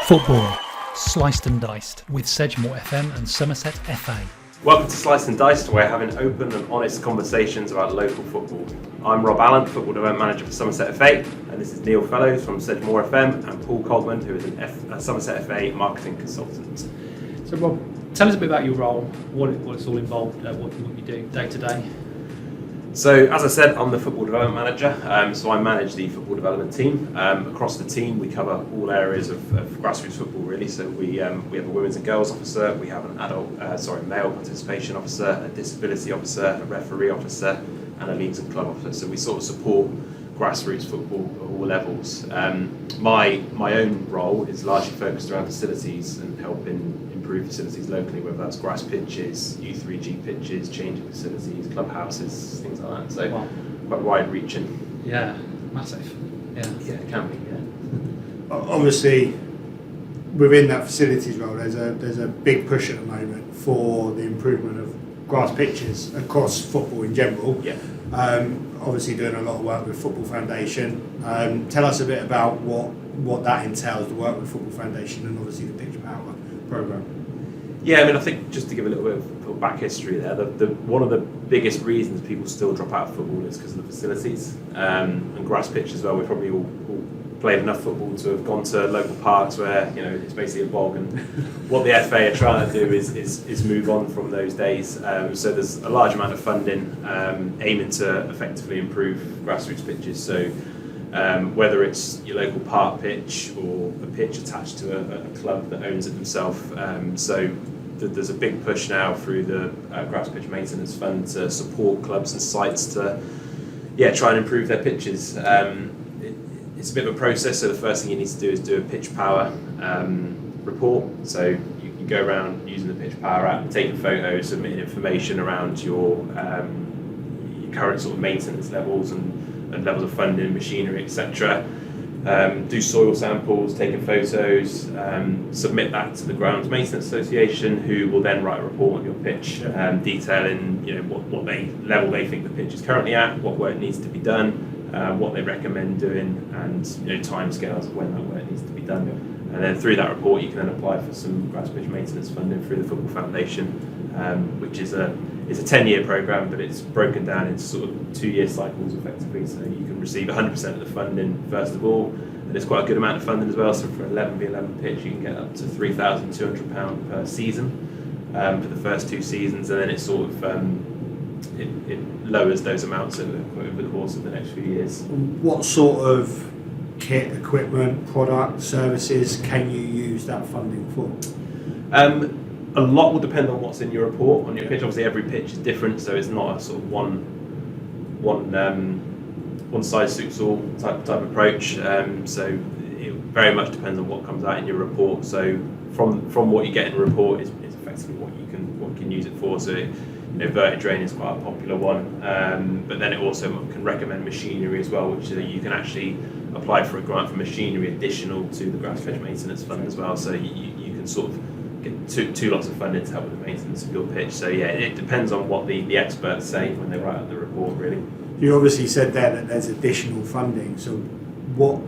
Football, sliced and diced with Sedgemoor FM and Somerset FA. Welcome to Sliced and Diced, where we're having open and honest conversations about local football. I'm Allan, Football Development Manager for Somerset FA, and this is Neil Fellows from Sedgemoor FM and Paul Coltman, who is a Somerset FA marketing consultant. So Rob, tell us a bit about your role, what it's all involved, what you do day to day. So, as I said, I'm the Football Development Manager, so I manage the football development team. Across the team, we cover all areas of grassroots football, really. So we have a women's and girls officer, we have an male participation officer, a disability officer, a referee officer, and a leagues and club officer. So we sort of support grassroots football at all levels. My own role is largely focused around facilities and helping improve facilities locally, whether that's grass pitches, U3G pitches, changing facilities, clubhouses, things like that. So quite wide reaching. Yeah, massive. Yeah, it can be. Yeah. Obviously, within that facilities role, there's a big push at the moment for the improvement of grass pitches across football in general. Yeah. Obviously, doing a lot of work with Football Foundation. Tell us a bit about what that entails, the work with Football Foundation, and obviously the Pitch Power programme. Yeah, I think just to give a little bit of back history there, one of the biggest reasons people still drop out of football is because of the facilities and grass pitch as well. We probably all played enough football to have gone to local parks where it's basically a bog, and what the FA are trying to do is move on from those days. So there's a large amount of funding aiming to effectively improve grassroots pitches. So whether it's your local park pitch or a pitch attached to a club that owns it themselves. So there's a big push now through the Grass Pitch Maintenance Fund to support clubs and sites to try and improve their pitches. It's a bit of a process, so the first thing you need to do is do a pitch power report. So you go around using the pitch power app, taking photos, submitting information around your current sort of maintenance levels and levels of funding, machinery, etc. Do soil samples, taking photos, submit that to the Grounds Maintenance Association, who will then write a report on your pitch, detailing what level they think the pitch is currently at, what work needs to be done, what they recommend doing, and timescales of when that work needs to be done. And then through that report, you can then apply for some grass pitch maintenance funding through the Football Foundation, which is a 10-year programme, but it's broken down into sort of 2-year cycles effectively. So you can receive 100% of the funding first of all, and it's quite a good amount of funding as well. So for 11v11 pitch, you can get up to £3,200 per season for the first 2 seasons, and then it sort of it lowers those amounts over the course of the next few years. What sort of kit, equipment, product, services can you use that funding for? A lot will depend on what's in your report on your pitch. Obviously, every pitch is different, so it's not a sort of one size suits all type approach. So it very much depends on what comes out in your report. So from what you get in the report is effectively what you can use it for. So verti drain is quite a popular one, but then it also can recommend machinery as well, which you can actually apply for a grant for machinery additional to the Grass Pitch Maintenance Fund as well. So you can sort of get two lots of funding to help with the maintenance of your pitch. So it depends on what the experts say when they write up the report, really. You obviously said there that there's additional funding. So what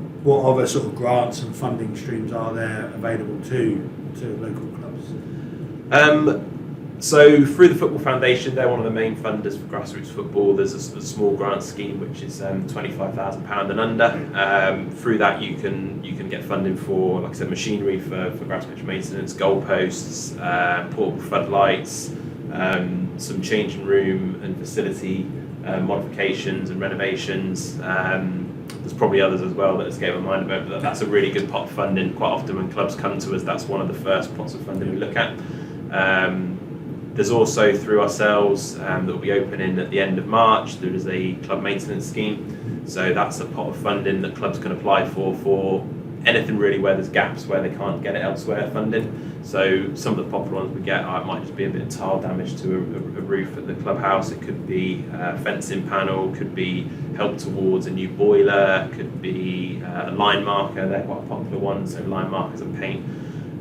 other sort of grants and funding streams are there available to local clubs? So through the Football Foundation, they're one of the main funders for grassroots football. There's a small grant scheme which is £25,000 and under. Through that you can get funding for, like I said, machinery for grass pitch maintenance, goalposts, portable floodlights, some changing room and facility modifications and renovations. There's probably others as well that escape my mind about, but that's a really good pot of funding. Quite often when clubs come to us, that's one of the first pots of funding we look at. There's also through ourselves that will be opening at the end of March, there is a club maintenance scheme. So that's a pot of funding that clubs can apply for anything really where there's gaps where they can't get it elsewhere funding. So some of the popular ones we get it might just be a bit of tile damage to a roof at the clubhouse. It could be a fencing panel, could be help towards a new boiler, could be a line marker. They're quite popular ones, so line markers and paint.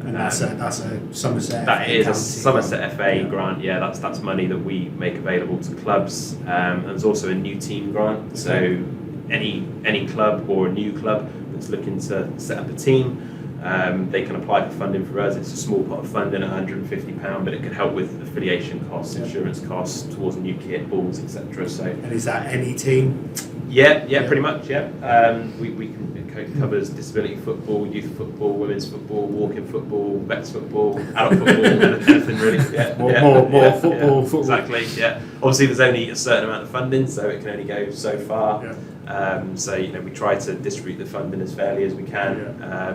And that's a Somerset FA. That is a Somerset FA grant. Yeah, that's money that we make available to clubs. And there's also a new team grant. So any club or a new club that's looking to set up a team, they can apply for funding for us. It's a small pot of funding at £150, but it can help with affiliation costs, insurance costs, towards new kit, balls, etc. So, and is that any team? Yeah, pretty much. Yeah, it covers disability football, youth football, women's football, walking football, vets football, adult football, anything really. Yeah, more football. Exactly. Yeah. Obviously, there's only a certain amount of funding, so it can only go so far. Yeah. So we try to distribute the funding as fairly as we can. Yeah.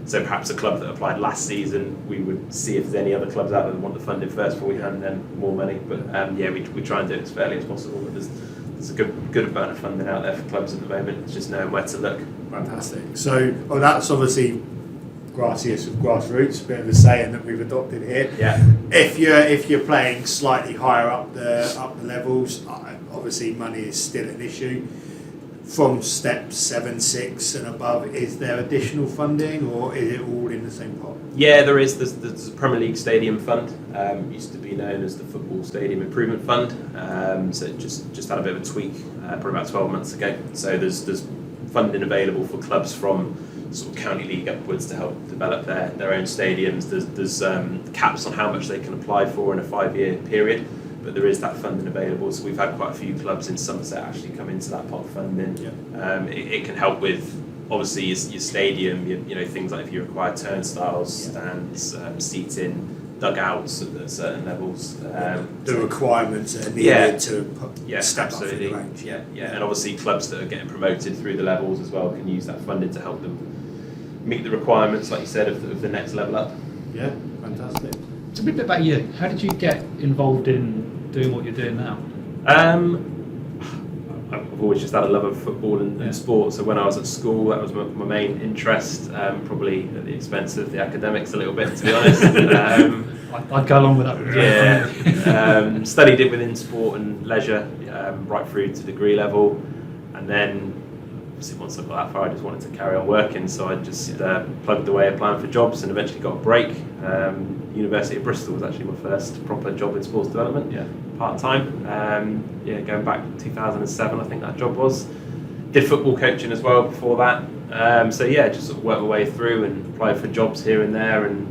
So perhaps a club that applied last season, we would see if there's any other clubs out there that want the funding first before we hand them more money. But we try and do it as fairly as possible. But there's a good amount of funding out there for clubs at the moment. It's just knowing where to look. Fantastic. So, that's obviously grassiest of grassroots, a bit of a saying that we've adopted here. Yeah. If you're playing slightly higher up the levels, obviously money is still an issue. From step 7, 6 and above, is there additional funding, or is it all in the same pot? Yeah, there is. There's a Premier League Stadium Fund. Used to be known as the Football Stadium Improvement Fund. So it just had a bit of a tweak probably about 12 months ago. So there's funding available for clubs from sort of county league upwards to help develop their own stadiums. There's caps on how much they can apply for in a 5-year period. But there is that funding available, so we've had quite a few clubs in Somerset actually come into that pot of funding. Yeah. It can help with obviously your stadium, things like if you require turnstiles, stands, seating, dugouts at certain levels. The requirements that are needed to step absolutely. up in the range. Yeah, and obviously clubs that are getting promoted through the levels as well can use that funding to help them meet the requirements, like you said, of the next level up. Yeah, fantastic. So a bit about you. How did you get involved in doing what you're doing now? I've always just had a love of football and sport. So when I was at school, that was my main interest. Probably at the expense of the academics a little bit, to be honest. I'd go along with that. Yeah. Studied it within sport and leisure, right through to degree level, and then obviously once I got that far, I just wanted to carry on working. So I just plugged away applying for jobs, and eventually got a break. University of Bristol was actually my first proper job in sports development, part-time. Going back to 2007, I think that job was. Did football coaching as well before that. Just sort of worked my way through and applied for jobs here and there, and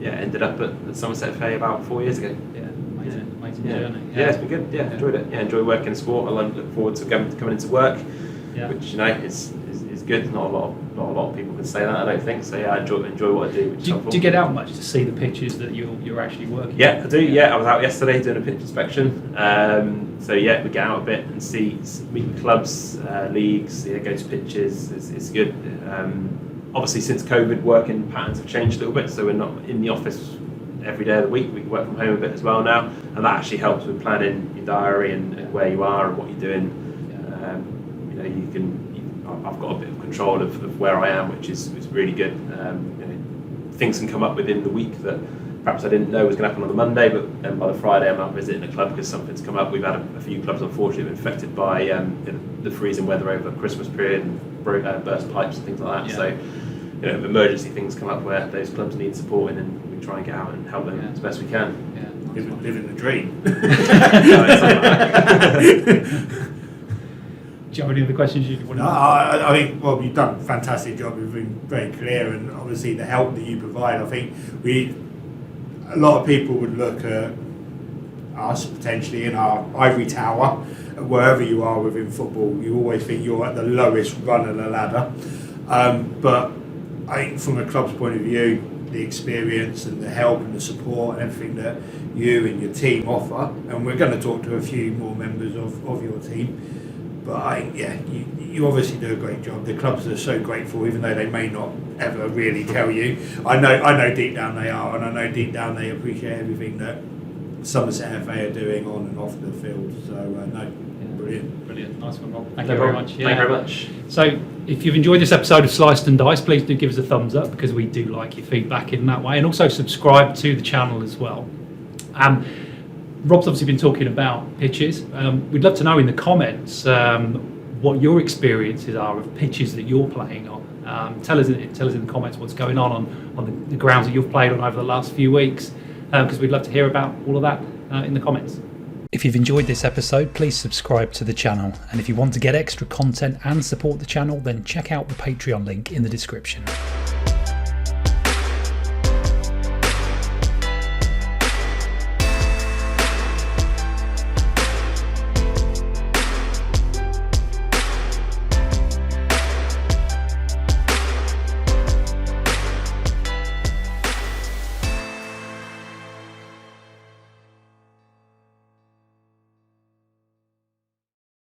ended up at Somerset FA about 4 years ago. Amazing journey. Yeah, it's been good. Yeah, enjoyed it. Yeah, enjoy working in sport. I look forward to coming into work, which is good. Not a lot of people can say that, I don't think. So yeah, I enjoy what I do. Which do you get out much to see the pitches that you're actually working? Yeah, I do. Yeah, I was out yesterday doing a pitch inspection. We get out a bit and meet the clubs, leagues. Go to pitches. It's good. Obviously, since COVID, working patterns have changed a little bit, so we're not in the office every day of the week. We can work from home a bit as well now, and that actually helps with planning your diary and where you are and what you're doing. I've got a bit of control of where I am, which is really good. Things can come up within the week that perhaps I didn't know was going to happen on the Monday, but then by the Friday I'm out visiting a club because something's come up. We've had a few clubs unfortunately been affected by the freezing weather over the Christmas period and burst pipes and things like that. So emergency things come up where those clubs need supporting, and we try and get out and help them as best we can. Living the dream. No, Do you have any other questions you want to ask? I think, you've done a fantastic job. You've been very clear, and obviously the help that you provide. I think a lot of people would look at us potentially in our ivory tower, wherever you are within football. You always think you're at the lowest rung of the ladder. But I think from a club's point of view, the experience and the help and the support and everything that you and your team offer, and we're going to talk to a few more members of your team. But you obviously do a great job. The clubs are so grateful, even though they may not ever really tell you. I know deep down they are, and I know deep down they appreciate everything that Somerset FA are doing on and off the field. So brilliant. Nice one, Rob. Thank you very much. Thank you very much. So if you've enjoyed this episode of Sliced and Diced, please do give us a thumbs up, because we do like your feedback in that way, and also subscribe to the channel as well. Rob's obviously been talking about pitches. We'd love to know in the comments what your experiences are of pitches that you're playing on. Tell us in the comments what's going on the grounds that you've played on over the last few weeks, because we'd love to hear about all of that in the comments. If you've enjoyed this episode, please subscribe to the channel. And if you want to get extra content and support the channel, then check out the Patreon link in the description.